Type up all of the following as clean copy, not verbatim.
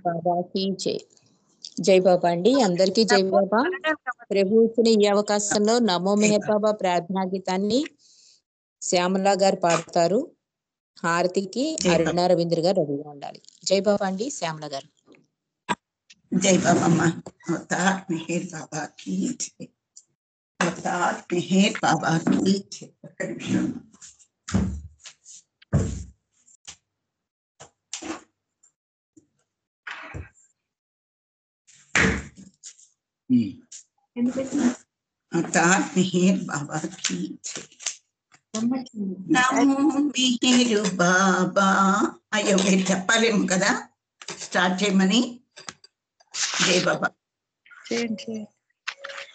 బాబాకి జై. జై బాబా అండి, అందరికీ జై బాబా. ప్రభు ఇచ్చిన ఈ అవకాశంలో నమో మెహర్ బాబా ప్రార్థనా గీతాన్ని శ్యామల గారు పాడతారు. హారతికి అరుణ రవీంద్ర గారు రెడీగా ఉండాలి. జై బాబా అండి, శ్యామల గారు. జై బాబమ్మ. అవతార్ మెహర్ బాబాకి జై. అవతార్ మెహర్ బాబాకి జై. ఒక్క నిమిషం. అవతార్ మెహర్ బాబాకి జై. నమో మెహరు బాబా. అయ్యో, మీరు చెప్పాలేమో కదా స్టార్ట్ చేయమని. జై బాబా.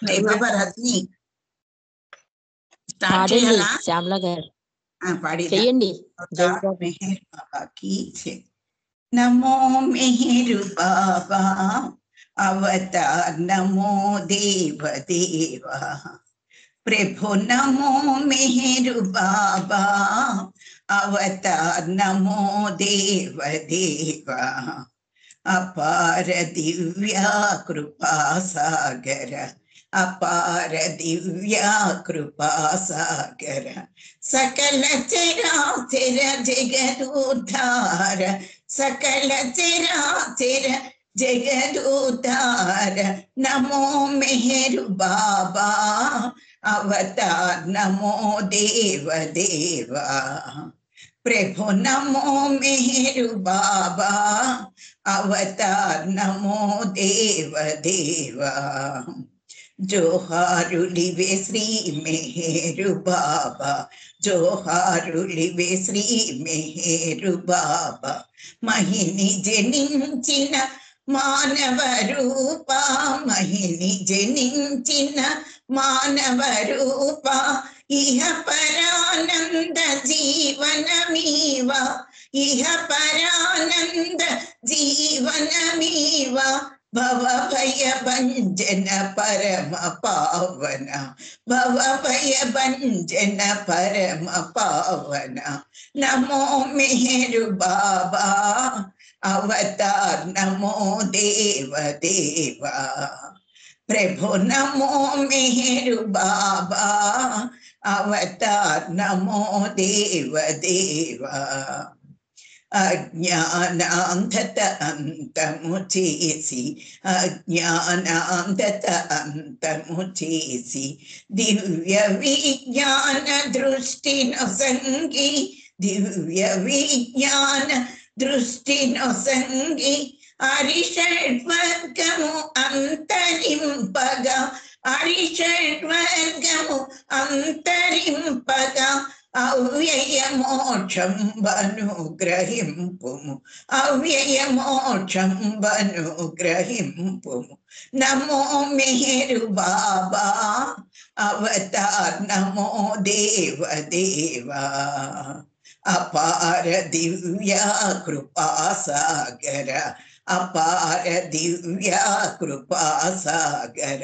జై బాబా రజని స్టార్ట్ చేయాలా? శ్యామల గారు పాడి చేయండి. జై బాబా. మెహర్ బాబాకి జై. నమో మెహరు బాబా అవతార్ నమో దేవ దేవా. ప్రభు నమో మెహరు బాబా అవతార్ నమో దేవ దేవా. అపార దివ్యా కృపా సాగర అపార దివ్యా కృపా సాగర. సకల చరాచర జగదుద్ధార సకల చరాచర జగదుద్ధార. నమో మెహరు బాబా అవతార్ నమో దేవ దేవా. ప్రభు నమో మెహరు బాబా అవతార్ నమో దేవ దేవా. జోహారులివే శ్రీ మెహరు బాబా జోహారులివే శ్రీ మెహరు బాబా. మహిని జనించిన మానవ రూప మహిని జనించిన మానవ రూప. ఇహ పరానంద జీవనమీవ ఇహ పరానంద జీవనమీవ. భవ భయ భంజన పరమ పావన భవ భయ భంజన పరమ పావన. నమో మెహరు బాబా అవతార్ నమో దేవ దేవా. ప్రభు నమో మెహరు బాబా అవతార్ నమో దేవ దేవా. అజ్ఞానాంధత అంతము చేసి అజ్ఞానాంధత అంతము చేసి దివ్య విజ్ఞాన దృష్టిను సంగి దివ్య విజ్ఞాన దృష్టిను సంగి. అరిషడ్వర్గము అంతరింపగా అరిషడ్వర్గము అంతరింపగా. అవ్యయ మోక్షం బనుగ్రహింపుము అవ్యయ మోక్షం బనుగ్రహింపుము. నమో మెహరు బాబా అవతార్ నమో దేవ దేవా. అపార దివ్యా కృపా సాగర అపార దివ్యా కృపా సాగర.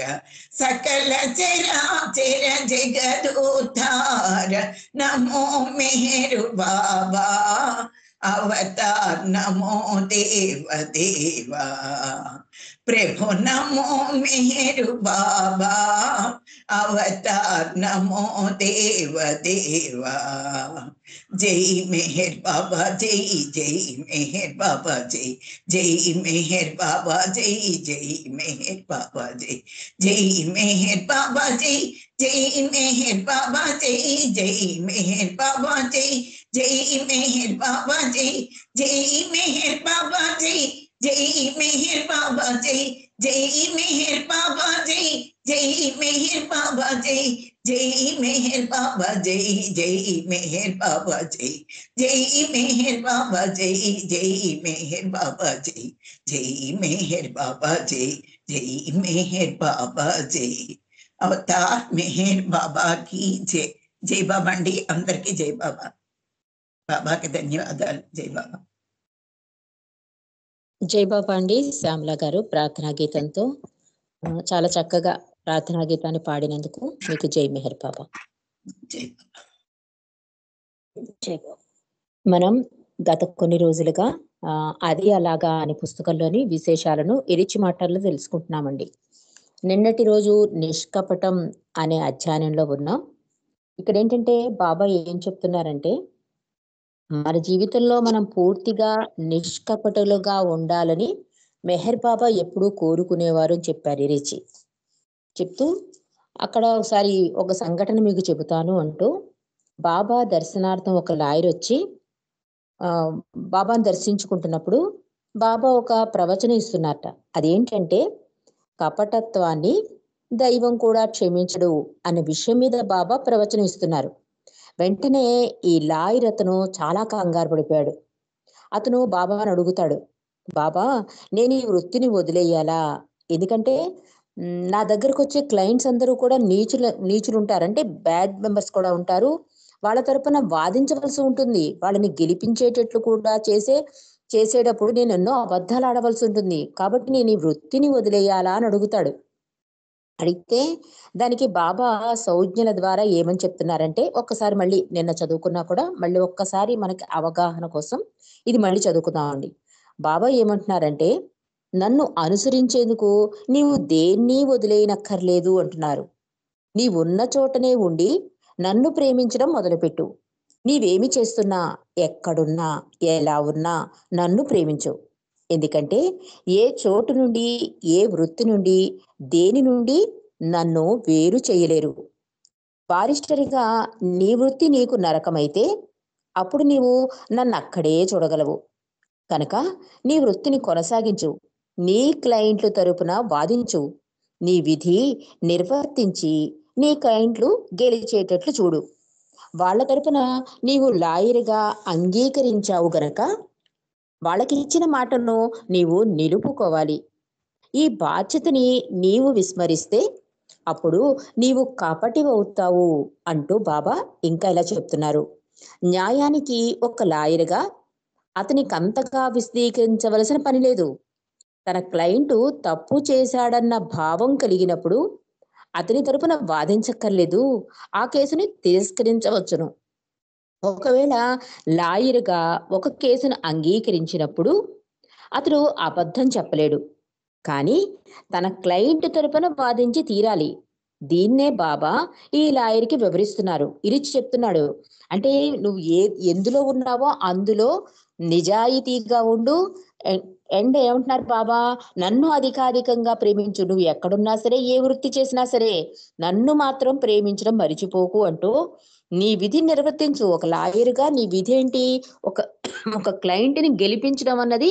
సకల చరాచర జగదుద్ధార. నమో మెహరు బాబా అవతార్ నమో దేవ దేవా. ప్రభు నమో మెహరు బాబా అవతార్ నమో దేవ దేవా. జై మెహర్ బాబా జై జై మెహర్ బాబా జై జై మెహర్ బాబా జై జై మెహర్ బాబా జై జై మెహర్ బాబా జై జై మెహర్ బాబా జై జై మెహర్ బాబా జై జై మెహర్ బాబా జై జై మెహర్ బాబా జై జై మెహర్ బాబా జై జై మెహర్ బాబా జై జై మెహర్ బాబా జై జై మెహర్ బాబా జై జై మెహర్ బాబా జై జై మెహర్ బాబా జై జై మెహర్ బాబా జై జై మెహర్ బాబా జై జై మెహర్ బాబా జై. అవతార్ మెహర్ బాబాకి జై. జై బాబా అండి, అందరికీ జై బాబా. బాబాకి ధన్యవాదాలు. జై బాబా. జై బాబా అండి, శ్యామల గారు ప్రార్థనా గీతంతో చాలా చక్కగా ప్రార్థనా గీతాన్ని పాడినందుకు మీకు జై మెహర్ బాబా. జై బాబా. జై బాబా. మనం గత కొన్ని రోజులుగా అది అలాగా అనే పుస్తకంలోని విశేషాలను ఇరిచి మాటల్లో తెలుసుకుంటున్నామండి. నిన్నటి రోజు నిష్కపటం అనే అధ్యాయంలో ఉన్నాం. ఇక్కడ ఏంటంటే బాబా ఏం చెప్తున్నారంటే, మన జీవితంలో మనం పూర్తిగా నిష్కపటులుగా ఉండాలని మెహర్ బాబా ఎప్పుడూ కోరుకునేవారు అని చెప్పారు ఇరిచి. చెప్తూ అక్కడ ఒకసారి ఒక సంఘటన మీకు చెబుతాను అంటూ, బాబా దర్శనార్థం ఒక లాయర్ వచ్చి బాబాను దర్శించుకుంటున్నప్పుడు బాబా ఒక ప్రవచనం ఇస్తున్నారట. అదేంటంటే, కపటత్వాన్ని దైవం కూడా క్షమించడు అనే విషయం మీద బాబా ప్రవచనం ఇస్తున్నారు. వెంటనే ఈ లాయర్ అతను చాలా కంగారు పడిపోయాడు. అతను బాబాని అడుగుతాడు, బాబా నేను ఈ వృత్తిని వదిలేయాలా? ఎందుకంటే నా దగ్గరకు వచ్చే క్లయింట్స్ అందరూ కూడా నీచులు ఉంటారు, అంటే బ్యాడ్ మెంబర్స్ కూడా ఉంటారు. వాళ్ళ తరపున వాదించవలసి ఉంటుంది. వాళ్ళని గెలిపించేటట్లు కూడా చేసేటప్పుడు నేను ఎన్నో అబద్ధాలు ఆడవలసి ఉంటుంది. కాబట్టి నేను ఈ వృత్తిని వదిలేయాలా అని అడుగుతాడు. అడిగితే దానికి బాబా సౌజ్ఞల ద్వారా ఏమని చెప్తున్నారంటే, ఒక్కసారి మళ్ళీ నిన్న చదువుకున్నా కూడా మళ్ళీ ఒక్కసారి మనకి అవగాహన కోసం ఇది మళ్ళీ చదువుకుందామండి. బాబా ఏమంటున్నారంటే, నన్ను అనుసరించేందుకు నీవు దేన్ని వదిలేయనక్కర్లేదు అంటున్నారు. నీవున్న చోటనే ఉండి నన్ను ప్రేమించడం మొదలుపెట్టు. నీవేమి చేస్తున్నా, ఎక్కడున్నా, ఎలా ఉన్నా నన్ను ప్రేమించు. ఎందుకంటే ఏ చోటు నుండి, ఏ వృత్తి నుండి, దేని నుండి నన్ను వేరు చేయలేరు. బారిస్టరిగా నీ వృత్తి నీకు నరకమైతే అప్పుడు నీవు నన్ను అక్కడే చూడగలవు. కనుక నీ వృత్తిని కొనసాగించు. నీ క్లయింట్ల తరపున వాదించు. నీ విధి నిర్వర్తించి నీ క్లయింట్లు గెలిచేటట్లు చూడు. వాళ్ళ తరపున నీవు లాయర్గా అంగీకరించావు గనక వాళ్ళకి ఇచ్చిన మాటను నీవు నిలుపుకోవాలి. ఈ బాధ్యతని నీవు విస్మరిస్తే అప్పుడు నీవు కపటివవుతావు అంటూ బాబా ఇంకా ఇలా చెప్తున్నారు. న్యాయానికి ఒక లాయర్గా అతనికి అంతగా విశదీకరించవలసిన పని లేదు. తన క్లయింటు తప్పు చేశాడన్న భావం కలిగినప్పుడు అతని తరపున వాదించక్కర్లేదు. ఆ కేసుని తిరస్కరించవచ్చును. ఒకవేళ లాయర్గా ఒక కేసును అంగీకరించినప్పుడు అతడు అబద్ధం చెప్పలేడు, కానీ తన క్లయింట్ తరపున వాదించి తీరాలి. దీన్నే బాబా ఈ లాయర్కి వివరిస్తున్నారు, ఇరిచి చెప్తున్నాడు. అంటే నువ్వు ఎందులో ఉన్నావో అందులో నిజాయితీగా ఉండు. అండ్ ఏమంటున్నారు బాబా, నన్ను అధికాధికంగా ప్రేమించు. నువ్వు ఎక్కడున్నా సరే, ఏ వృత్తి చేసినా సరే నన్ను మాత్రం ప్రేమించడం మరిచిపోకు అంటూ నీ విధి నిర్వర్తించు. ఒక లాయర్గా నీ విధి ఏంటి? ఒక క్లయింట్ని గెలిపించడం అన్నది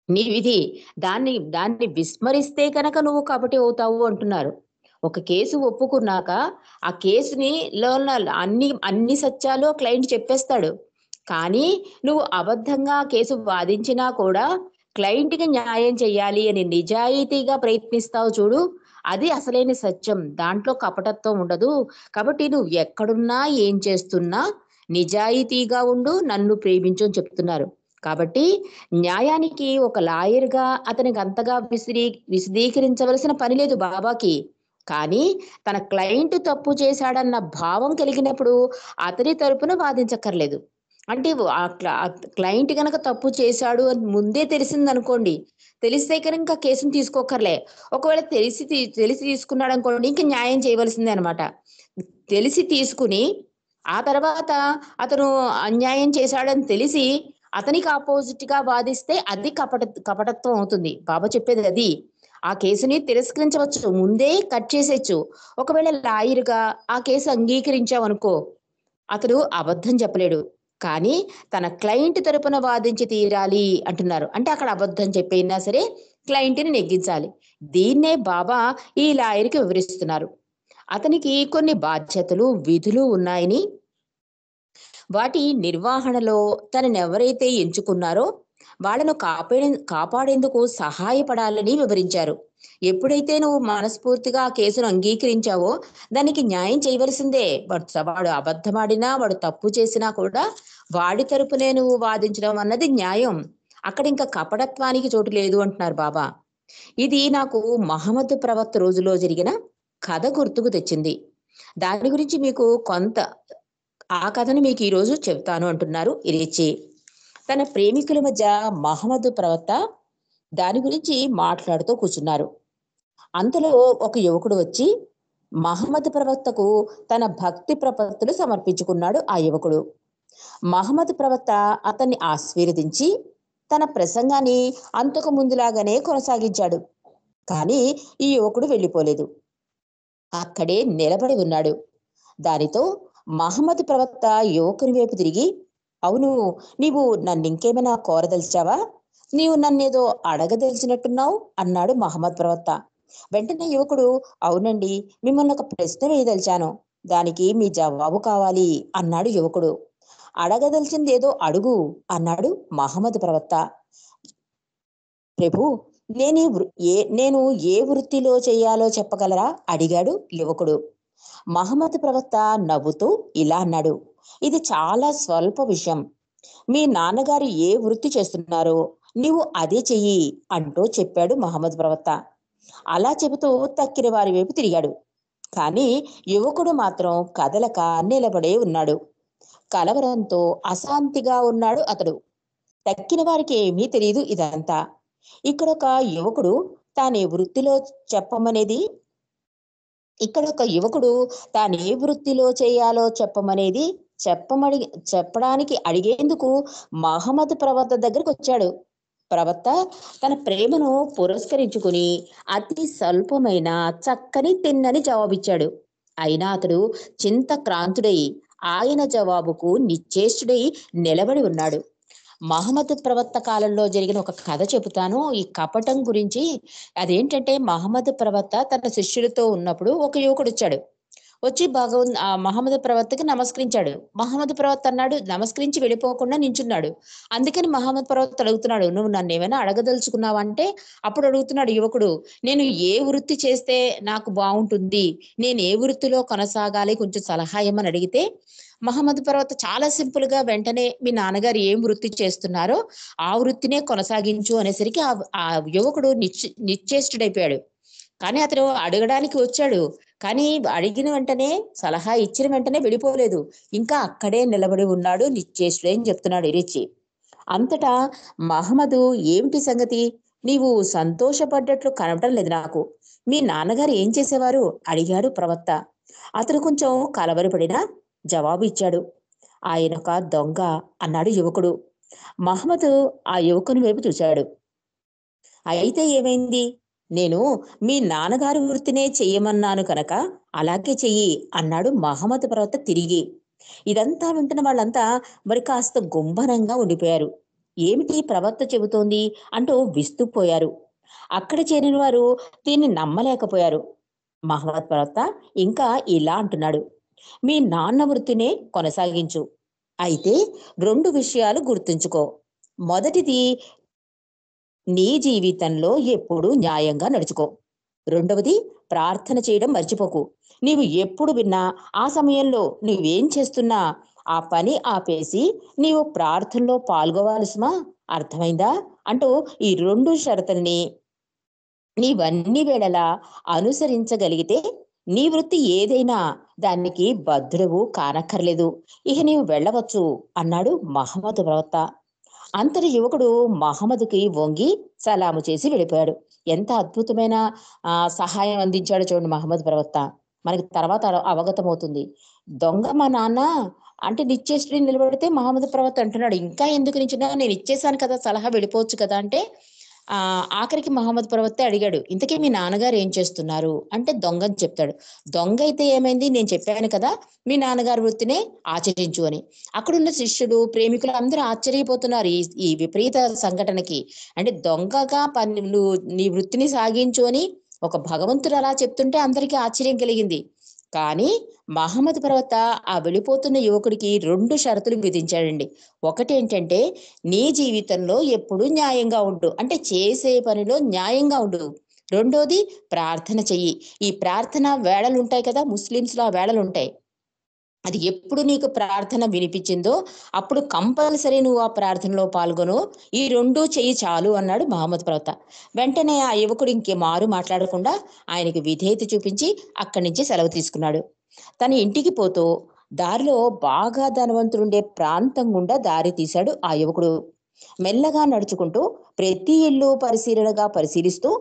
నీ విధి. దాన్ని విస్మరిస్తే కనుక నువ్వు కపటి అవుతావు అంటున్నారు. ఒక కేసు ఒప్పుకున్నాక ఆ కేసుని అన్ని సత్యాలు క్లయింట్ చెప్పేస్తాడు. కానీ నువ్వు అబద్ధంగా కేసు వాదించినా కూడా క్లయింట్కి న్యాయం చేయాలి అని నిజాయితీగా ప్రయత్నిస్తావు చూడు, అది అసలైన సత్యం. దాంట్లో కపటత్వం ఉండదు. కాబట్టి నువ్వు ఎక్కడున్నా, ఏం చేస్తున్నా నిజాయితీగా ఉండు, నన్ను ప్రేమించు అని చెప్తున్నారు. కాబట్టి న్యాయానికి ఒక లాయర్గా అతనికి అంతగా విశదీకరించవలసిన పని లేదు బాబాకి. కానీ తన క్లయింట్ తప్పు చేశాడన్న భావం కలిగినప్పుడు అతని తరపున వాదించక్కర్లేదు. అంటే ఆ క్లయింట్ కనుక తప్పు చేశాడు అని ముందే తెలిసిందనుకోండి, తెలిస్తే కనుక కేసును తీసుకోకర్లే. ఒకవేళ తెలిసి తీసుకున్నాడు అనుకోండి, ఇంకా న్యాయం చేయవలసిందే అనమాట. తెలిసి తీసుకుని ఆ తర్వాత అతను అన్యాయం చేశాడని తెలిసి అతనికి ఆపోజిట్ గా వాదిస్తే అది కపటత్వం అవుతుంది. బాబా చెప్పేది అది. ఆ కేసుని తిరస్కరించవచ్చు, ముందే కట్ చేసేయచ్చు. ఒకవేళ లాయర్గా ఆ కేసు అంగీకరించావనుకో, అతడు అబద్ధం చెప్పలేడు, కానీ తన క్లయింట్ తరపున వాదించి తీరాలి అంటున్నారు. అంటే అక్కడ అబద్ధం చెప్పైనా సరే క్లయింట్ని నెగ్గించాలి. దీన్నే బాబా ఈ లాయర్కి వివరిస్తున్నారు. అతనికి కొన్ని బాధ్యతలు, విధులు ఉన్నాయని, వాటి నిర్వహణలో తనని ఎవరైతే ఎంచుకున్నారో వాళ్ళను కాపాడేందుకు సహాయపడాలని వివరించారు. ఎప్పుడైతే నువ్వు మనస్ఫూర్తిగా ఆ కేసును అంగీకరించావో దానికి న్యాయం చేయవలసిందే. వాడు అబద్ధమాడినా, వాడు తప్పు చేసినా కూడా వాడి తరపునే నువ్వు వాదించడం అన్నది న్యాయం. అక్కడ ఇంకా కపటత్వానికి చోటు లేదు అంటున్నారు బాబా. ఇది నాకు మహమ్మద్ ప్రవక్త రోజులో జరిగిన కథ గుర్తుకు తెచ్చింది. దాని గురించి మీకు ఆ కథను మీకు ఈరోజు చెప్తాను అంటున్నారు ఇరిచి. తన ప్రేమికుల మధ్య మహమ్మద్ ప్రవక్త దాని గురించి మాట్లాడుతూ కూర్చున్నారు. అంతలో ఒక యువకుడు వచ్చి మహమ్మద్ ప్రవక్తకు తన భక్తి ప్రపత్తులు సమర్పించుకున్నాడు. ఆ యువకుడు మహమ్మద్ ప్రవక్త అతన్ని ఆశీర్వదించి తన ప్రసంగాన్ని అంతకు ముందులాగానే కొనసాగించాడు. కానీ ఈ యువకుడు వెళ్ళిపోలేదు, అక్కడే నిలబడి ఉన్నాడు. దానితో మహమ్మద్ ప్రవక్త యువకుని వైపు తిరిగి, అవును, నీవు నన్నింకేమైనా కోరదలిచావా? నీవు నన్నేదో అడగదలిచినట్టున్నావు అన్నాడు మహమ్మద్ ప్రవక్త. వెంటనే యువకుడు, అవునండి, మిమ్మల్ని ఒక ప్రశ్న వేయదలిచాను, దానికి మీ జవాబు కావాలి అన్నాడు యువకుడు. అడగదలిచింది ఏదో అడుగు అన్నాడు మహమ్మద్ ప్రవక్త. ప్రభు, నేను ఏ వృత్తిలో చేయాలో చెప్పగలరా అడిగాడు యువకుడు. మహమ్మద్ ప్రవక్త నవ్వుతూ ఇలా అన్నాడు, ఇది చాలా స్వల్ప విషయం. మీ నాన్నగారు ఏ వృత్తి చేస్తున్నారో నీవు అదే చెయ్యి అంటూ చెప్పాడు మహమ్మద్ ప్రవక్త. అలా చెబుతూ తక్కిన వారి వైపు తిరిగాడు. కానీ యువకుడు మాత్రం కదలక నిలబడే ఉన్నాడు. కలవరంతో అశాంతిగా ఉన్నాడు అతడు. తక్కిన వారికి ఏమీ తెలియదు ఇదంతా. ఇక్కడ ఒక యువకుడు తానే వృత్తిలో చెప్పమనేది ఇక్కడ ఒక యువకుడు తాను ఏ వృత్తిలో చేయాలో చెప్పడానికి అడిగేందుకు మహమ్మద్ ప్రవక్త దగ్గరకు వచ్చాడు. ప్రవక్త తన ప్రేమను పురస్కరించుకుని అతి స్వల్పమైన చక్కని తిన్నని జవాబిచ్చాడు. అయినా అతడు చింతక్రాంతుడై ఆయన జవాబుకు నిశ్చేష్టుడై నిలబడి ఉన్నాడు. మహమ్మద్ ప్రవక్త కాలంలో జరిగిన ఒక కథ చెబుతాను ఈ కపటం గురించి. అదేంటంటే, మహమ్మద్ ప్రవక్త తన శిష్యులతో ఉన్నప్పుడు ఒక యువకుడు వచ్చి మహమ్మద్ ప్రవక్తకి నమస్కరించాడు. మహమ్మద్ ప్రవక్త అన్నాడు, నమస్కరించి వెళ్ళిపోకుండా నించున్నాడు. అందుకని మహమ్మద్ ప్రవక్త అడుగుతున్నాడు, నువ్వు నన్ను ఏమైనా అడగదలుచుకున్నావంటే అప్పుడు అడుగుతున్నాడు యువకుడు, నేను ఏ వృత్తి చేస్తే నాకు బాగుంటుంది, నేను ఏ వృత్తిలో కొనసాగాలి, కొంచెం సలహా ఏమని అడిగితే మహమ్మద్ ప్రవక్త చాలా సింపుల్ గా వెంటనే మీ నాన్నగారు ఏం వృత్తి చేస్తున్నారో ఆ వృత్తినే కొనసాగించు అనేసరికి ఆ యువకుడు నిశ్చేష్టుడైపోయాడు. కానీ అతను అడగడానికి వచ్చాడు, కానీ అడిగిన వెంటనే సలహా ఇచ్చిన వెంటనే వెళ్ళిపోలేదు, ఇంకా అక్కడే నిలబడి ఉన్నాడు నిశ్చేష్టుడై అని చెప్తున్నాడు రిచి. అంతటా మహమ్మదు, ఏమిటి సంగతి, నీవు సంతోషపడ్డట్లు కనపడం లేదు నాకు. మీ నాన్నగారు ఏం చేసేవారు అడిగాడు ప్రవక్త. అతను కొంచెం కలవరపడినా జవాబు ఇచ్చాడు, ఆయనొక దొంగ అన్నాడు యువకుడు. మహమ్మద్ ఆ యువకుని వైపు చూశాడు. అయితే ఏమైంది? నేను మీ నాన్నగారి వృత్తినే చెయ్యమన్నాను కనుక అలాగే చెయ్యి అన్నాడు మహమ్మద్ ప్రవక్త తిరిగి. ఇదంతా వింటున్న వాళ్ళంతా మరి కాస్త గుంభనంగా ఉండిపోయారు. ఏమిటి ప్రవక్త చెబుతోంది అంటూ విస్తుపోయారు. అక్కడ చేరిన వారు దీన్ని నమ్మలేకపోయారు. మహమ్మద్ ప్రవక్త ఇంకా ఇలా అంటున్నాడు, మీ నాన్న వృత్తినే కొనసాగించు. అయితే 2 విషయాలు గుర్తుంచుకో. మొదటిది, నీ జీవితంలో ఎప్పుడు న్యాయంగా నడుచుకో. రెండవది, ప్రార్థన చేయడం మర్చిపోకు. నీవు ఎప్పుడు విన్నా ఆ సమయంలో నువ్వేం చేస్తున్నా ఆ పని ఆపేసి నీవు ప్రార్థనలో పాల్గొవాలి సుమా, అర్థమైందా అంటూ ఈ 2 షరతుల్ని నీవన్ని వేళలా అనుసరించగలిగితే నీ వృత్తి ఏదైనా దానికి బద్ధుడవు కానక్కర్లేదు, ఇక నీవు వెళ్ళవచ్చు అన్నాడు మహమ్మద్ ప్రవక్త. అంతటి యువకుడు మహమ్మద్కి వంగి సలాము చేసి వెళ్ళిపోయాడు. ఎంత అద్భుతమైన సహాయం అందించాడు చూడండి మహమ్మద్ ప్రవక్త. మనకి తర్వాత అవగతమవుతుంది. దొంగ మా నాన్న అంటే నిశ్చేష్టుడి నిలబడితే మహమ్మద్ ప్రవక్త అంటున్నాడు, ఇంకా ఎందుకు నించున్నా, నేను ఇచ్చేసాను కదా సలహా, వెళ్ళిపోవచ్చు కదా అంటే ఆఖరికి మహమ్మద్ ప్రవక్త అడిగాడు, ఇంతకీ మీ నాన్నగారు ఏం చేస్తున్నారు అంటే దొంగ అని చెప్తాడు. దొంగ అయితే ఏమైంది, నేను చెప్పాను కదా మీ నాన్నగారి వృత్తినే ఆచరించు అని. అక్కడున్న శిష్యులు ప్రేమికులు అందరూ ఆశ్చర్యపోతున్నారు ఈ విపరీత సంఘటనకి. అంటే దొంగగా నువ్వు నీ వృత్తిని సాగించు అని ఒక భగవంతుడు అలా చెప్తుంటే అందరికీ ఆశ్చర్యం కలిగింది. కానీ మహమ్మద్ ప్రవక్త ఆ వెళ్ళిపోతున్న యువకుడికి 2 షరతులు విధించాడండి. ఒకటేంటంటే, నీ జీవితంలో ఎప్పుడు న్యాయంగా ఉండు, అంటే చేసే పనిలో న్యాయంగా ఉండు. రెండోది, ప్రార్థన చెయ్యి. ఈ ప్రార్థన వేళలు ఉంటాయి కదా, ముస్లిమ్స్ లో ఆ వేళలు ఉంటాయి. అది ఎప్పుడు నీకు ప్రార్థన వినిపించిందో అప్పుడు కంపల్సరీ నువ్వు ఆ ప్రార్థనలో పాల్గొను. ఈ 2 చెయ్యి చాలు అన్నాడు మహమ్మద్ ప్రవక్త. వెంటనే ఆ యువకుడు ఇంకే మారు మాట్లాడకుండా ఆయనకి విధేయత చూపించి అక్కడి నుంచి సెలవు తీసుకున్నాడు. తన ఇంటికి పోతూ దారిలో బాగా ధనవంతులుండే ప్రాంతం గుండా దారి తీశాడు ఆ యువకుడు. మెల్లగా నడుచుకుంటూ ప్రతి ఇల్లు పరిశీలిస్తూ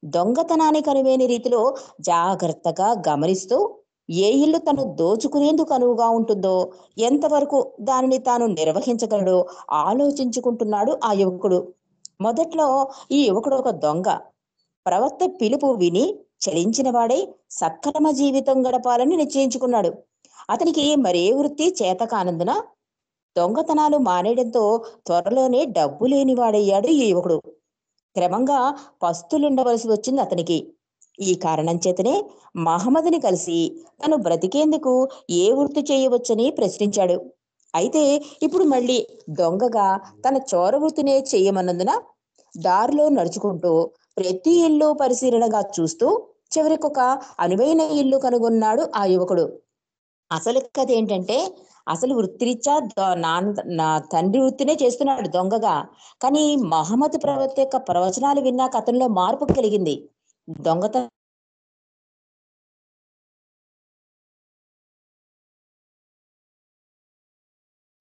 దొంగతనానికి కనువేని రీతిలో జాగ్రత్తగా గమనిస్తూ ఏ ఇల్లు తను దోచుకునేందుకు అనువుగా ఉంటుందో, ఎంతవరకు దానిని తాను నిర్వహించగలడో ఆలోచించుకుంటున్నాడు ఆ యువకుడు. మొదట్లో ఈ యువకుడు ఒక దొంగ. ప్రవక్త పిలుపు విని చలించిన వాడై సక్రమ జీవితం గడపాలని నిశ్చయించుకున్నాడు. అతనికి మరే వృత్తి చేత కానందున దొంగతనాలు మానేయడంతో త్వరలోనే డబ్బు లేనివాడయ్యాడు ఈ యువకుడు. క్రమంగా పస్తులుండవలసి వచ్చింది అతనికి. ఈ కారణం చేతనే మహమ్మదుని కలిసి తను బ్రతికేందుకు ఏ వృత్తి చేయవచ్చని ప్రశ్నించాడు. అయితే ఇప్పుడు మళ్ళీ దొంగగా తన చోర వృత్తినే చేయమన్నందున దారిలో నడుచుకుంటూ ప్రతి ఇల్లు పరిశీలనగా చూస్తూ చివరికి ఒక అనువైన ఇల్లు కనుగొన్నాడు ఆ యువకుడు. అసలు కథ ఏంటంటే, అసలు వృత్తిరీత్యా నా తండ్రి వృత్తినే చేస్తున్నాడు దొంగగా. కానీ మహమ్మద్ ప్రవక్త యొక్క ప్రవచనాలు విన్నాక అతనిలో మార్పు కలిగింది. దొంగతనం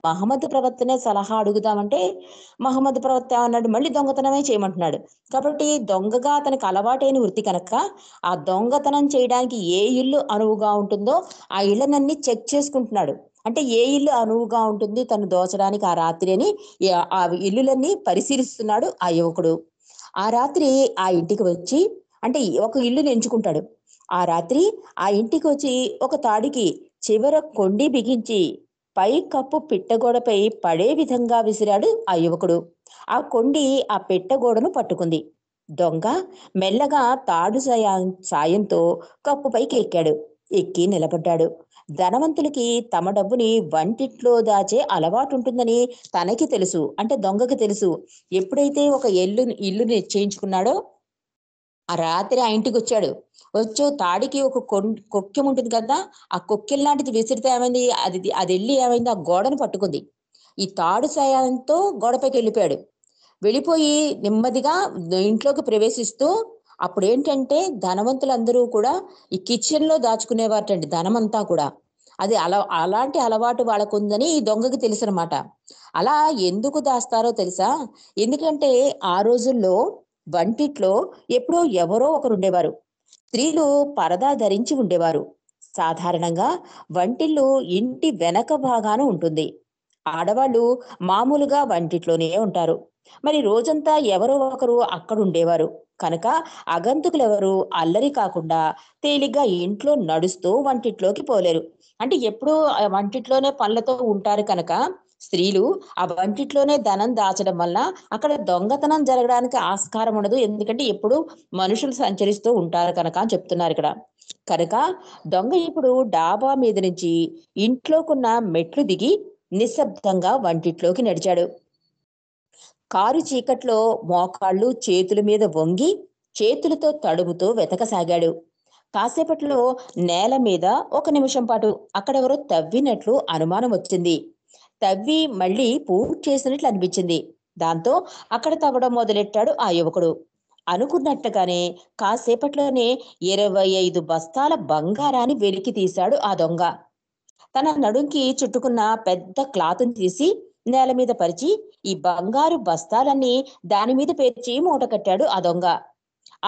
మహమ్మద్ ప్రవక్తనే సలహా అడుగుదామంటే మహమ్మద్ ప్రవక్త అన్నాడు మళ్ళీ దొంగతనమే చేయమంటున్నాడు. కాబట్టి దొంగగా అతనికి అలవాటైన వృత్తి కనుక ఆ దొంగతనం చేయడానికి ఏ ఇల్లు అనువుగా ఉంటుందో ఆ ఇళ్ళనన్నీ చెక్ చేసుకుంటున్నాడు. అంటే ఏ ఇల్లు అనువుగా ఉంటుంది తను దోచడానికి ఆ రాత్రి అని ఆ ఇల్లులన్నీ పరిశీలిస్తున్నాడు ఆ యువకుడు. ఆ రాత్రి ఆ ఇంటికి వచ్చి, అంటే ఒక ఇల్లుని ఎంచుకుంటాడు. ఆ రాత్రి ఆ ఇంటికి వచ్చి ఒక తాడికి చివర కొండి బిగించి పై కప్పు పిట్టగోడపై పడే విధంగా విసిరాడు ఆ యువకుడు. ఆ కొండి ఆ పెట్టగోడను పట్టుకుంది. దొంగ మెల్లగా తాడు సాయంతో కప్పుపైకి ఎక్కాడు. ఎక్కి నిలబడ్డాడు. ధనవంతులకి తమ డబ్బుని వంటిట్లో దాచే అలవాటు ఉంటుందని తనకి తెలుసు, అంటే దొంగకి తెలుసు. ఎప్పుడైతే ఒక ఇల్లు నిశ్చయించుకున్నాడో ఆ రాత్రి ఆ ఇంటికి వచ్చాడు. తాడికి ఒక కొక్కెం ఉంటుంది కదా, ఆ కొక్కెం లాంటిది విసిరితే ఏమైంది, అది వెళ్ళి ఏమైంది, ఆ గోడను పట్టుకుంది. ఈ తాడు సాయంతో గోడపైకి వెళ్ళిపోయాడు. వెళ్ళిపోయి నెమ్మదిగా ఇంట్లోకి ప్రవేశిస్తూ అప్పుడేంటంటే ధనవంతులందరూ కూడా ఈ కిచెన్ లో దాచుకునేవాటండి ధనమంతా కూడా. అది అలాంటి అలవాటు వాళ్ళకుందని ఈ దొంగకి తెలుసు అనమాట. అలా ఎందుకు దాస్తారో తెలుసా? ఎందుకంటే ఆ రోజుల్లో వంటిట్లో ఎప్పుడో ఎవరో ఒకరు ఉండేవారు. స్త్రీలు పరదా ధరించి ఉండేవారు. సాధారణంగా వంటిల్లు ఇంటి వెనక భాగాన ఉంటుంది. ఆడవాళ్ళు మామూలుగా వంటిట్లోనే ఉంటారు. మరి రోజంతా ఎవరో ఒకరు అక్కడ ఉండేవారు కనుక అగంతకులెవరు అల్లరి కాకుండా తేలిగ్గా ఇంట్లో నడుస్తూ వంటిట్లోకి పోలేరు. అంటే ఎప్పుడూ ఆ వంటిట్లోనే పనులతో ఉంటారు కనుక స్త్రీలు ఆ వంటిట్లోనే ధనం దాచడం వల్ల అక్కడ దొంగతనం జరగడానికి ఆస్కారం ఉండదు. ఎందుకంటే ఎప్పుడు మనుషులు సంచరిస్తూ ఉంటారు కనుక అని చెప్తున్నారు ఇక్కడ. కనుక దొంగ ఇప్పుడు డాబా మీద నుంచి ఇంట్లోకున్న మెట్లు దిగి నిశ్శబ్దంగా వంటిట్లోకి నడిచాడు. కారు చీకట్లో మోకాళ్ళు చేతుల మీద వంగి చేతులతో తడుముతూ వెతకసాగాడు. కాసేపట్లో నేల మీద ఒక నిమిషం పాటు అక్కడెవరో తవ్వినట్లు అనుమానం వచ్చింది. తవ్వి మళ్ళీ పూర్తి చేసినట్లు అనిపించింది. దాంతో అక్కడ తవ్వడం మొదలెట్టాడు ఆ యువకుడు. అనుకున్నట్టుగానే కాసేపట్లోనే 25 బస్తాల బంగారాన్ని వెలికి తీశాడు ఆ దొంగ. తన నడుంకి చుట్టుకున్న పెద్ద క్లాతుని తీసి నేల మీద పరిచి ఈ బంగారు బస్తాలన్నీ దాని మీద పేర్చి మూట కట్టాడు ఆ దొంగ.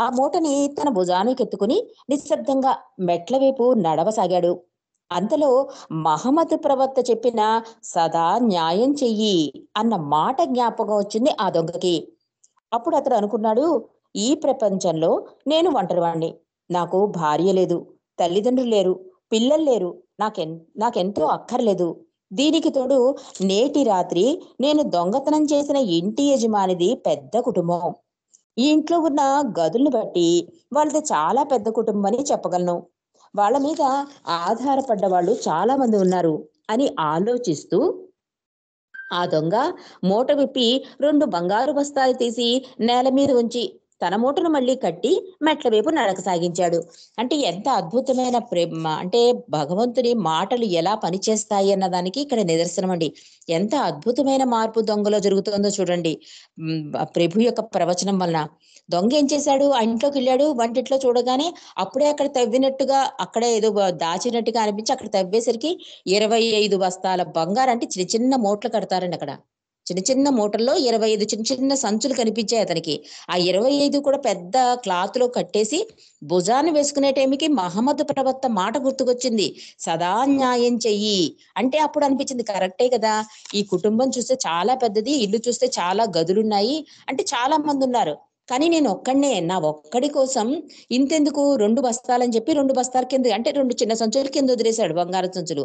ఆ మూటని తన భుజానికి ఎత్తుకుని నిశ్శబ్దంగా మెట్ల వైపు నడవసాగాడు. అంతలో మహమ్మద్ ప్రవక్త చెప్పిన సదా న్యాయం చెయ్యి అన్న మాట జ్ఞాపకం వచ్చింది ఆ దొంగకి. అప్పుడు అతడు అనుకున్నాడు, ఈ ప్రపంచంలో నేను ఒంటరివాణ్ణి. నాకు భార్య లేదు, తల్లిదండ్రులు లేరు, పిల్లలు లేరు, నాకెంతో అక్కర్లేదు. దీనికి తోడు నేటి రాత్రి నేను దొంగతనం చేసిన ఇంటి యజమానిది పెద్ద కుటుంబం. ఈ ఇంట్లో ఉన్న గదులను బట్టి వాళ్ళది చాలా పెద్ద కుటుంబం అని చెప్పగలను. వాళ్ళ మీద ఆధారపడ్డ వాళ్ళు చాలా మంది ఉన్నారు అని ఆలోచిస్తూ ఆ దొంగ మూట విప్పి 2 బంగారు బస్తాలు తీసి నేల మీద ఉంచి తన మూటను మళ్ళీ కట్టి మెట్ల వైపు నడక సాగించాడు. అంటే ఎంత అద్భుతమైన ప్రేమ, అంటే భగవంతుని మాటలు ఎలా పనిచేస్తాయి అన్నదానికి ఇక్కడ నిదర్శనం అండి. ఎంత అద్భుతమైన మార్పు దొంగలో జరుగుతుందో చూడండి. ప్రభు యొక్క ప్రవచనం వలన దొంగ ఏం చేశాడు, ఆ ఇంట్లోకి వెళ్ళాడు. వంటిట్లో చూడగానే అప్పుడే అక్కడ తవ్వినట్టుగా, అక్కడే ఏదో దాచినట్టుగా అనిపించి అక్కడ తవ్వేసరికి 25 బస్తాల బంగారు, అంటే చిన్న చిన్న మూటలు కడతారండి అక్కడ. చిన్న చిన్న మూటల్లో 25 చిన్న చిన్న సంచులు కనిపించాయి అతనికి. ఆ 25 కూడా పెద్ద క్లాత్ లో కట్టేసి భుజాన్ని వేసుకునే టైంకి మహమ్మద్ ప్రవక్త మాట గుర్తుకొచ్చింది, సదా న్యాయం చెయ్యి. అంటే అప్పుడు అనిపించింది కరెక్టే కదా, ఈ కుటుంబం చూస్తే చాలా పెద్దది, ఇల్లు చూస్తే చాలా గదులున్నాయి, అంటే చాలా మంది ఉన్నారు, కానీ నేను ఒక్కడినే, నా ఒక్కడి కోసం ఇంతెందుకు 2 బస్తాలని చెప్పి 2 బస్తాల కింద అంటే 2 చిన్న సంచుల కింద వదిలేశాడు బంగారు సంచులు.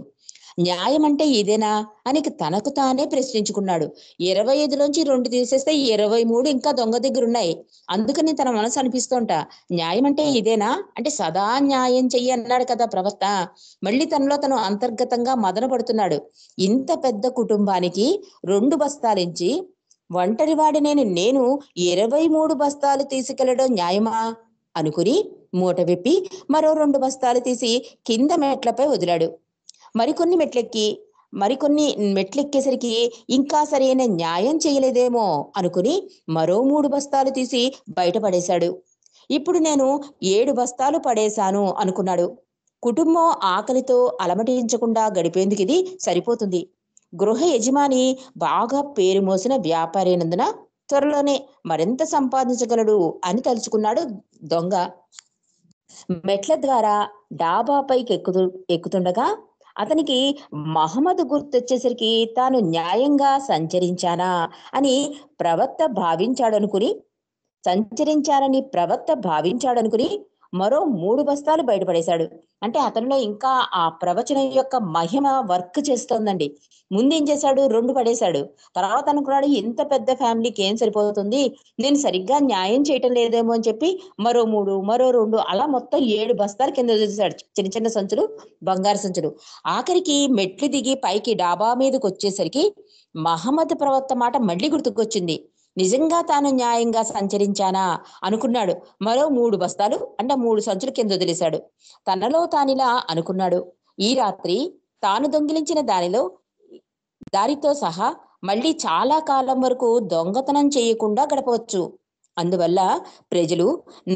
న్యాయం అంటే ఇదేనా అని తనకు తానే ప్రశ్నించుకున్నాడు. 25లోంచి 2 తీసేస్తే 23 ఇంకా దొంగ దగ్గర ఉన్నాయి. అందుకని తన మనసు అనిపిస్తోంట, న్యాయం అంటే ఇదేనా, అంటే సదా న్యాయం చెయ్యి అన్నాడు కదా ప్రవక్త. మళ్ళీ తనలో తను అంతర్గతంగా మదన పడుతున్నాడు. ఇంత పెద్ద కుటుంబానికి 2 బస్తాలించి ఒంటరివాడి నేను 23 బస్తాలు తీసుకెళ్లడం న్యాయమా అనుకుని మూట విప్పి మరో 2 బస్తాలు తీసి కింద మెట్లపై వదిలాడు. మరికొన్ని మెట్లెక్కేసరికి ఇంకా సరైన న్యాయం చేయలేదేమో అనుకుని మరో 3 బస్తాలు తీసి బయటపడేశాడు. ఇప్పుడు నేను 7 బస్తాలు పడేశాను అనుకున్నాడు. కుటుంబం ఆకలితో అలమటించకుండా గడిపేందుకు ఇది సరిపోతుంది. గృహ యజమాని బాగా పేరు మోసిన వ్యాపారి అయినందున త్వరలోనే మరింత సంపాదించగలడు అని తలుచుకున్నాడు దొంగ. మెట్ల ద్వారా డాబాపైకి ఎక్కుతుండగా అతనికి మహమ్మద్ గుర్తొచ్చేసరికి తాను న్యాయంగా సంచరించారని ప్రవక్త భావించాడనుకుని మరో 3 బస్తాలు బయటపడేశాడు. అంటే అతనిలో ఇంకా ఆ ప్రవచనం యొక్క మహిమ వర్క్ చేస్తోందండి. ముందేం చేశాడు, 2 పడేశాడు. తర్వాత అనుకున్నాడు, ఇంత పెద్ద ఫ్యామిలీకి ఏం సరిపోతుంది, నేను సరిగ్గా న్యాయం చేయటం లేదేమో అని చెప్పి మరో 3, మరో 2 అలా మొత్తం 7 బస్తాల కింద వదిలేశాడు. చిన్న చిన్న సంచులు, బంగారు సంచులు. ఆఖరికి మెట్లు దిగి పైకి డాబా మీదకి వచ్చేసరికి మహమ్మద్ ప్రవక్త మాట మళ్ళీ గుర్తుకొచ్చింది. నిజంగా తాను న్యాయంగా సంచరించానా అనుకున్నాడు. మరో 3 బస్తాలు అంటే 3 సంచులు కింద వదిలేశాడు. తనలో తానిలా అనుకున్నాడు, ఈ రాత్రి తాను దొంగిలించిన దారితో సహా మళ్ళీ చాలా కాలం వరకు దొంగతనం చేయకుండా గడపవచ్చు. అందువల్ల ప్రజలు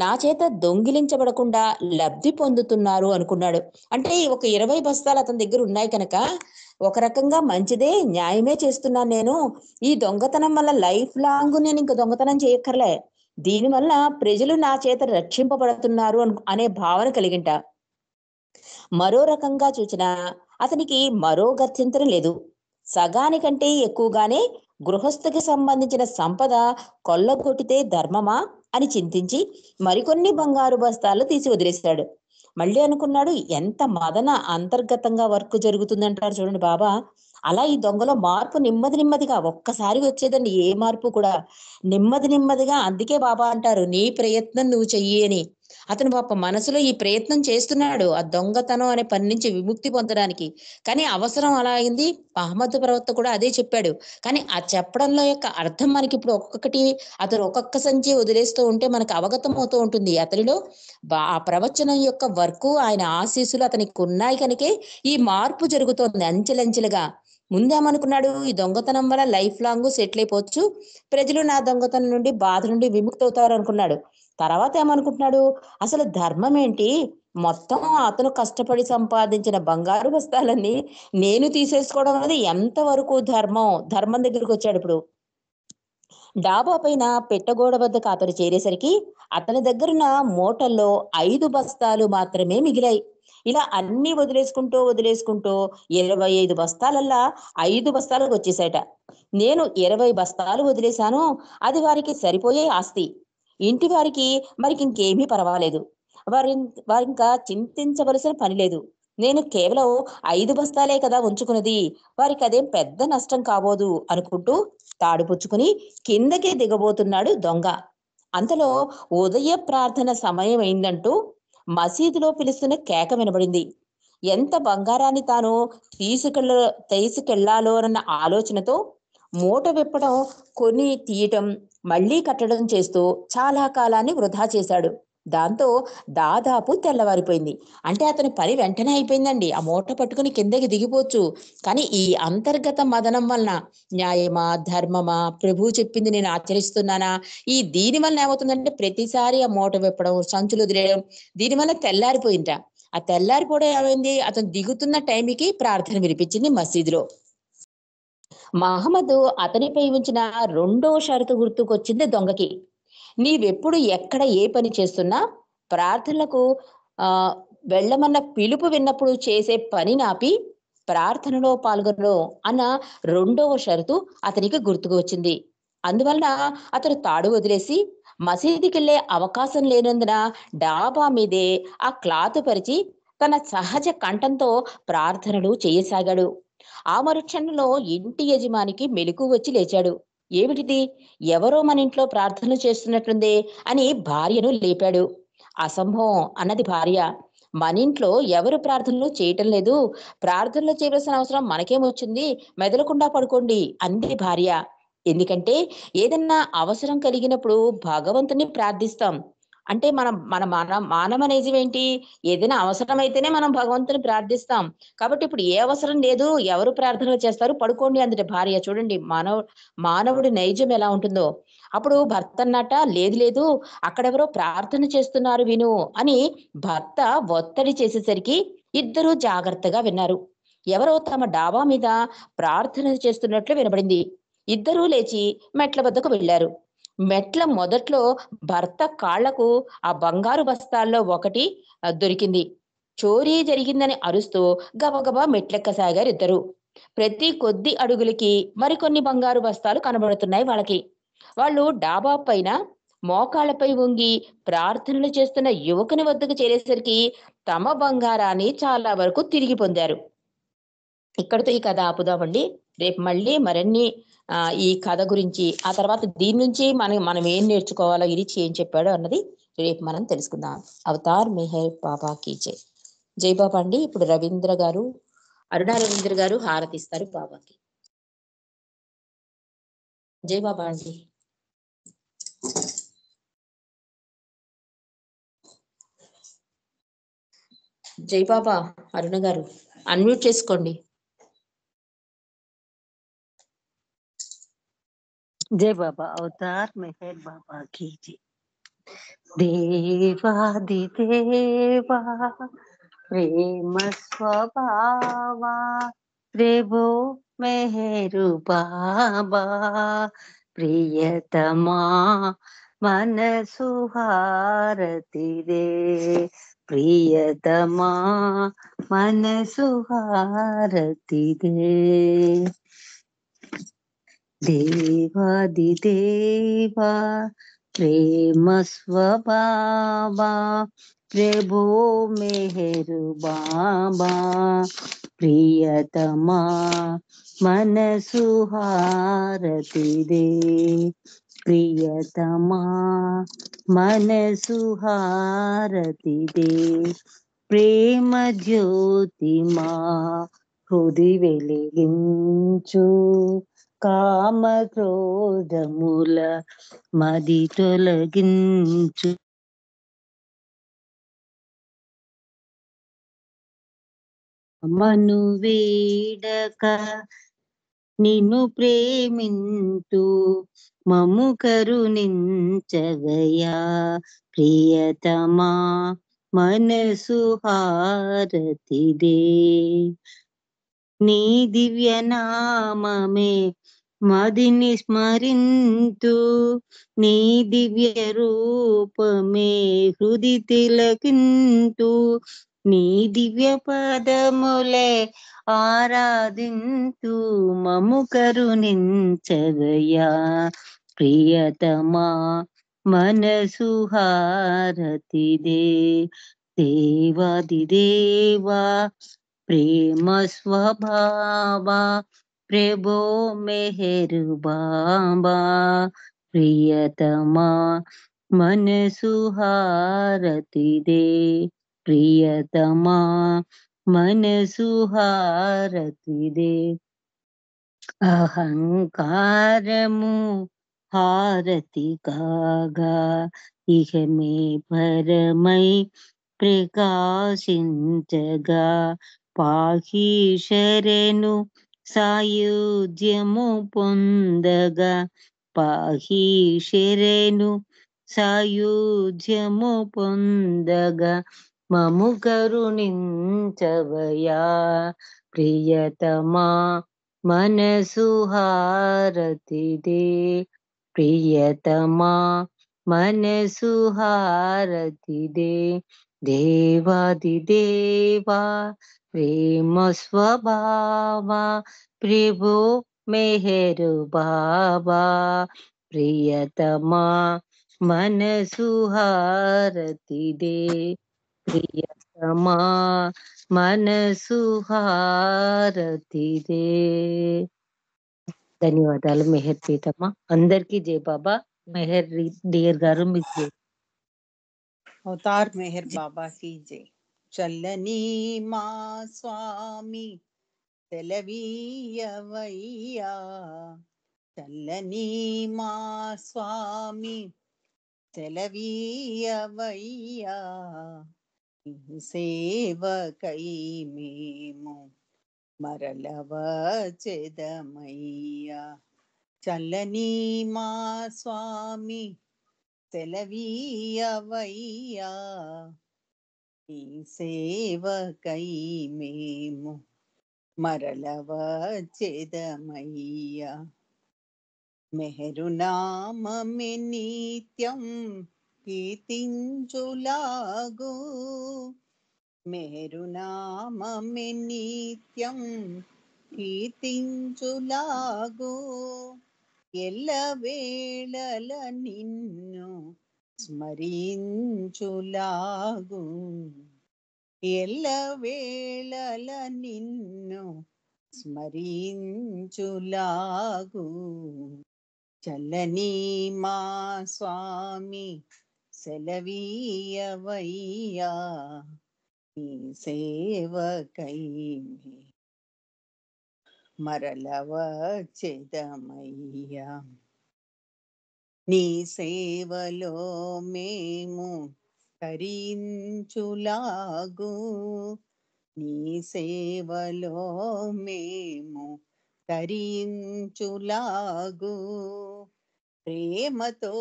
నా చేత దొంగిలించబడకుండా లబ్ధి పొందుతున్నారు అనుకున్నాడు. అంటే ఒక 20 బస్తాలు అతని దగ్గర ఉన్నాయి కనుక ఒక రకంగా మంచిదే, న్యాయమే చేస్తున్నాను నేను. ఈ దొంగతనం వల్ల లైఫ్ లాంగ్ నేను ఇంక దొంగతనం చేయక్కర్లే, దీనివల్ల ప్రజలు నా చేత రక్షింపబడుతున్నారు అనే భావన కలిగింట. మరో రకంగా చూచినా అతనికి మరో గత్యంతరం లేదు. సగానికంటే ఎక్కువగానే గృహస్థుకి సంబంధించిన సంపద కొల్లగొట్టితే ధర్మమా అని చింతించి మరికొన్ని బంగారు బస్తాలు తీసి వదిలేశాడు. మళ్ళీ అనుకున్నాడు, ఎంత మదన అంతర్గతంగా వర్క్ జరుగుతుందంటారు చూడండి బాబా, అలా ఈ దొంగలో మార్పు నెమ్మదిగా ఒక్కసారి వచ్చేదండి. ఏ మార్పు కూడా నెమ్మదిగా. అందుకే బాబా అంటారు, నీ ప్రయత్నం నువ్వు చెయ్యి అని. అతను పాప మనసులో ఈ ప్రయత్నం చేస్తున్నాడు ఆ దొంగతనం అనే పని నుంచి విముక్తి పొందడానికి. కానీ అవసరం అలా అయింది. మహమ్మద్ ప్రవక్త కూడా అదే చెప్పాడు. కానీ ఆ చెప్పడంలో యొక్క అర్థం మనకి ఇప్పుడు అతను ఒక్కొక్క సంచి వదిలేస్తూ ఉంటే మనకు అవగతం అవుతూ ఉంటుంది. అతనిలో ఆ ప్రవచనం యొక్క వర్క్, ఆయన ఆశీస్సులు అతనికి ఉన్నాయి కనుకే ఈ మార్పు జరుగుతోంది అంచెలంచెలుగా. ముందేమనుకున్నాడు, ఈ దొంగతనం వల్ల లైఫ్ లాంగ్ సెటిల్ అయిపోవచ్చు, ప్రజలు నా దొంగతనం నుండి బాధ నుండి విముక్తి అవుతారు అనుకున్నాడు. తర్వాత ఏమనుకుంటున్నాడు, అసలు ధర్మం ఏంటి, మొత్తం అతను కష్టపడి సంపాదించిన బంగారు బస్తాలన్నీ నేను తీసేసుకోవడం అనేది ఎంతవరకు ధర్మం దగ్గరికి వచ్చాడు. ఇప్పుడు డాబా పైన పెట్టగోడ వద్దకు అతను చేరేసరికి అతని దగ్గరున్న మూటల్లో 5 బస్తాలు మాత్రమే మిగిలాయి. ఇలా అన్ని వదిలేసుకుంటూ 25 బస్తాలల్లా 5 బస్తాలకు వచ్చేసాట. నేను 20 బస్తాలు వదిలేశాను, అది వారికి సరిపోయే ఆస్తి. ఇంటి వారికి మరికి ఇంకేమీ పర్వాలేదు, వారింకా చింతించవలసిన పని లేదు. నేను కేవలం 5 బస్తాలే కదా ఉంచుకున్నది, వారికి అదేం పెద్ద నష్టం కాబోదు అనుకుంటూ తాడు పుచ్చుకుని కిందకి దిగబోతున్నాడు దొంగ. అంతలో ఉదయ ప్రార్థన సమయం అయిందంటూ మసీదులో పిలుస్తున్న కేక వినబడింది. ఎంత బంగారాన్ని తాను తీసుకెళ్లాలోనన్న ఆలోచనతో మూట విప్పడం, కొని తీయటం, మళ్లీ కట్టడం చేస్తూ చాలా కాలాన్ని వృధా చేశాడు. దాంతో దాదాపు తెల్లవారిపోయింది. అంటే అతని పని వెంటనే అయిపోయిందండి. ఆ మూట పట్టుకుని కిందకి దిగిపోవచ్చు. కానీ ఈ అంతర్గత మదనం వలన న్యాయమా, ధర్మమా, ప్రభువు చెప్పింది నేను ఆచరిస్తున్నానా, దీని వలన ఏమవుతుందంటే ప్రతిసారి ఆ మూట విప్పడం, సంచులు వదిలేయడం, దీనివల్ల తెల్లారిపోయింట. ఆ తెల్లారిపోవడం ఏమైంది, అతను దిగుతున్న టైంకి ప్రార్థన వినిపించింది మసీదులో. మహమ్మద్ అతనిపై ఉంచిన రెండో షరతు గుర్తుకొచ్చింది దొంగకి. నీవెప్పుడు ఎక్కడ ఏ పని చేస్తున్నా ప్రార్థనలకు ఆ వెళ్ళమన్న పిలుపు విన్నప్పుడు చేసే పని నాపి ప్రార్థనలో పాల్గొనను అన్న రెండవ షరతు అతనికి గుర్తుకు వచ్చింది. అందువలన అతను తాడు వదిలేసి మసీదుకెళ్లే అవకాశం లేనందున డాబా మీదే ఆ క్లాత్ పరిచి తన సహజ కంఠంతో ప్రార్థనలు చేయసాగాడు. ఆ మరుక్షణంలో ఇంటి యజమానికి మెలకువ వచ్చి లేచాడు. ఏమిటిది, ఎవరో మన ఇంట్లో ప్రార్థనలు చేస్తున్నట్లుందే అని భార్యను లేపాడు. అసంభవం అన్నది భార్య. మన ఇంట్లో ఎవరు ప్రార్థనలు చేయటం లేదు, ప్రార్థనలు చేయవలసిన అవసరం మనకేమొచ్చింది, మెదలకుండా పడుకోండి అంది భార్య. ఎందుకంటే ఏదన్నా అవసరం కలిగినప్పుడు భగవంతుని ప్రార్థిస్తాం. అంటే మన మానవ నైజం ఏంటి, ఏదైనా అవసరమైతేనే మనం భగవంతుని ప్రార్థిస్తాం. కాబట్టి ఇప్పుడు ఏ అవసరం లేదు, ఎవరు ప్రార్థనలు చేస్తారు, పడుకోండి అందట భార్య. చూడండి మానవుడి నైజం ఎలా ఉంటుందో. అప్పుడు భర్త అన్నట, లేదు లేదు, అక్కడెవరో ప్రార్థన చేస్తున్నారు విను అని భర్త ఒత్తిడి చేసేసరికి ఇద్దరూ జాగ్రత్తగా విన్నారు. ఎవరో తమ డాబా మీద ప్రార్థన చేస్తున్నట్లు వినబడింది. ఇద్దరూ లేచి మెట్ల వద్దకు వెళ్లారు. మెట్ల మొదట్లో భర్త కాళ్లకు ఆ బంగారు బస్తాల్లో ఒకటి దొరికింది. చోరీ జరిగిందని అరుస్తూ గబగబా మెట్లెక్కసాగారు ఇద్దరు. ప్రతి కొద్ది అడుగులకి మరికొన్ని బంగారు బస్తాలు కనబడుతున్నాయి వాళ్ళకి. వాళ్ళు డాబా పైన మోకాళ్ళపై వంగి ప్రార్థనలు చేస్తున్న యువకుని వద్దకు చేరేసరికి తమ బంగారాన్ని చాలా వరకు తిరిగి పొందారు. ఇక్కడితో ఈ కథ ఆపుదామండి. రేపు మళ్ళీ మరిన్ని ఈ కథ గురించి, ఆ తర్వాత దీని నుంచి మనం ఏం నేర్చుకోవాలో, ఇది ఏం చెప్పాడో అన్నది రేపు మనం తెలుసుకుందాం. అవతార్ మెహర్ బాబా కీ జై. జై బాబా అండి. ఇప్పుడు రవీంద్ర గారు, అరుణా రవీంద్ర గారు హారతిస్తారు బాబాకి. జై బాబా అండి. జై బాబా. అరుణ గారు అన్మ్యూట్ చేసుకోండి. जय बाबा अवतार मेहर बाबा की जय। देवादिदेवा प्रेम स्वभावा प्रभु मेहरु बाबा प्रियतमा मन सुहारति रे प्रियतमा मन सुहारति रे देवादिदेवा प्रेम स्वभावा प्रभु मेहरु बाबा प्रियतमा मन सुहारति रे प्रियतमा मन सुहारति रे प्रेम ज्योतिमा హృది వెలిగించు కామ క్రోధముల మది తొలగించు మను వేడక నిన్ను ప్రేమింతు మము కరుణించగయా ప్రియతమా మనసు హారతిదే నీ దివ్య నామమే మదిని స్మరింతు నీ దివ్య రూపమే హృది తిలకింతు నీ దివ్య పదములే ఆరాధింతు మము కరుణించగయా ప్రియతమా మనసు హారతిదే దేవాదిదేవా ప్రేమ స్వభావా ప్రభో మెహరు బాబా ప్రియతమా మనసు హారతిదే ప్రియతమా మనసు హారతిదే అహంకారము హారతి కాగా ఇహమే పరమై ప్రకాశించగా పాహి శరణు సాయుధ్యము పొందగా పాహి శరణు సాయుధ్యము పొందగా మము కరుణించవయా ప్రియతమా మనసు హారతి దే ప్రియతమా మనసు హారతి దే దేవాది దేవా ప్రేమ స్వభావా ప్రభు మెహరు బాబా ప్రియతమా మనసు హారతి దే ప్రియతమా మనసు హారతి దే. ధన్యవాదాలు మెహర్ ప్రీతమ్మ. అందరికీ జై బాబా. మెహర్ డియర్ గారు మీకు జై. అవతార్ మెహర్ బాబా की जय. చల్లని మా స్వామి తెలవీయవయ్యా చల్లని మా స్వామి తెలవీయవయ్యా నీ సేవకై మేము మరలవచెదమయ్యా చల్లని మా స్వామి తెలవీయవయ్యా నీ సేవకై మేము మరలవచెదమయ్యా మెహరునామమే నిత్యం కీర్తించులాగు మెహరునామమే నిత్యం కీర్తించులాగు ఎల్లవేళల నిన్ను స్మరించులాగు ఎల్లవేళల నిన్ను స్మరించులాగు చల్లని మా స్వామి సెలవీయవయ్యా నీ సేవకై మరలవచెదమయ్యా నీ సేవలో మేము తరించులాగు నీ సేవలో మేము తరించులాగు ప్రేమతో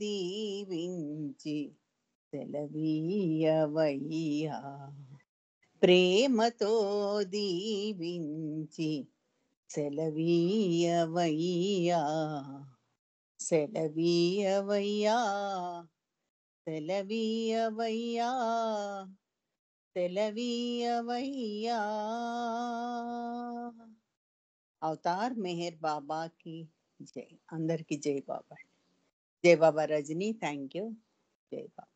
దీవించి సెలవీయవయ్యా ప్రేమతో దీవించి సెలవీయవయ్యా సెలవీయవయ్యా సెలవీయవయ్యా సెలవీయవయ్యా అవతార్ మెహర్ బాబాకి జై. అందరికి జై బాబా. జై బాబా రజని. Thank you. జై బాబా.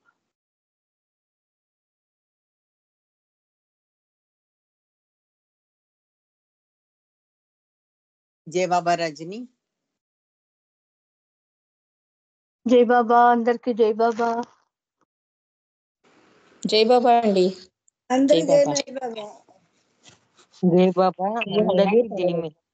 జై బాబా రజని. జై బాబా. అందరికి జై బాబా. జై బాబా అండి. జై బాబా. జై బాబా. అందరికి జై మెహర్.